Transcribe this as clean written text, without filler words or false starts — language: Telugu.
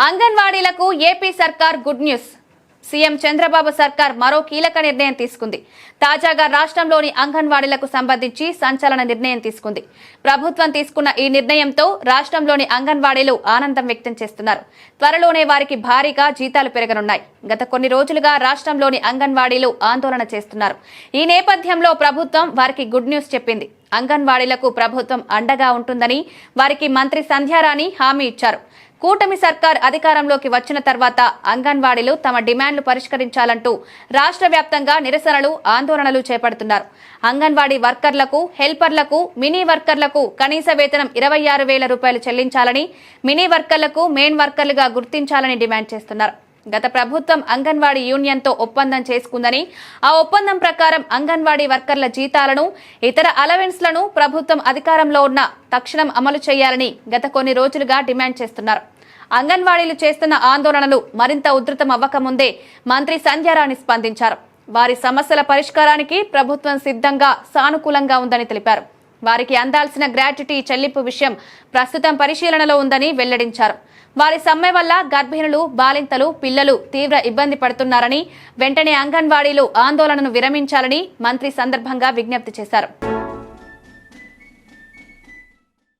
అంగన్వాడీలకు ఏపీ సర్కార్ గుడ్ న్యూస్. సీఎం చంద్రబాబు సర్కార్ మరో కీలక నిర్ణయం తీసుకుంది. తాజాగా రాష్ట్రంలోని అంగన్వాడీలకు సంబంధించి సంచలన నిర్ణయం తీసుకుంది. ప్రభుత్వం తీసుకున్న ఈ నిర్ణయంతో రాష్ట్రంలోని అంగన్వాడీలు ఆనందం వ్యక్తం చేస్తున్నారు. త్వరలోనే వారికి భారీగా జీతాలు పెరగనున్నాయి. గత కొన్ని రోజులుగా రాష్ట్రంలోని అంగన్వాడీలు ఆందోళన చేస్తున్నారు. ఈ నేపథ్యంలో ప్రభుత్వం వారికి గుడ్ న్యూస్ చెప్పింది. అంగన్వాడీలకు ప్రభుత్వం అండగా ఉంటుందని వారికి మంత్రి సంధ్యారాణి హామీ ఇచ్చారు. కూటమి సర్కార్ అధికారంలోకి వచ్చిన తర్వాత అంగన్వాడీలు తమ డిమాండ్లు పరిష్కరించాలంటూ రాష్ట్ర వ్యాప్తంగా నిరసనలు, ఆందోళనలు చేపడుతున్నారు. అంగన్వాడీ వర్కర్లకు, హెల్పర్లకు, మినీ వర్కర్లకు కనీస వేతనం 26,000 రూపాయలు చెల్లించాలని, మినీ వర్కర్లకు మెయిన్ వర్కర్లుగా గుర్తించాలని డిమాండ్ చేస్తున్నారు. గత ప్రభుత్వం అంగన్వాడీ యూనియన్తో ఒప్పందం చేసుకుందని, ఆ ఒప్పందం ప్రకారం అంగన్వాడీ వర్కర్ల జీతాలను, ఇతర అలవెన్స్లను ప్రభుత్వం అధికారంలో ఉన్న తక్షణం అమలు చేయాలని గత కొన్ని రోజులుగా డిమాండ్ చేస్తున్నారు. అంగన్వాడీలు చేస్తున్న ఆందోళనలు మరింత ఉధృతం అవ్వకముందే మంత్రి సంధ్యారాణి స్పందించారు. వారి సమస్యల పరిష్కారానికి ప్రభుత్వం సిద్ధంగా, సానుకూలంగా ఉందని తెలిపారు. వారికి అందాల్సిన గ్రాట్యుటీ చెల్లింపు విషయం ప్రస్తుతం పరిశీలనలో ఉందని వెల్లడించారు. వారి సమ్మె వల్ల గర్భిణులు, బాలింతలు, పిల్లలు తీవ్ర ఇబ్బంది పడుతున్నారని, వెంటనే అంగన్వాడీలు ఆందోళనను విరమించాలని మంత్రి సందర్భంగా విజ్ఞప్తి చేశారు.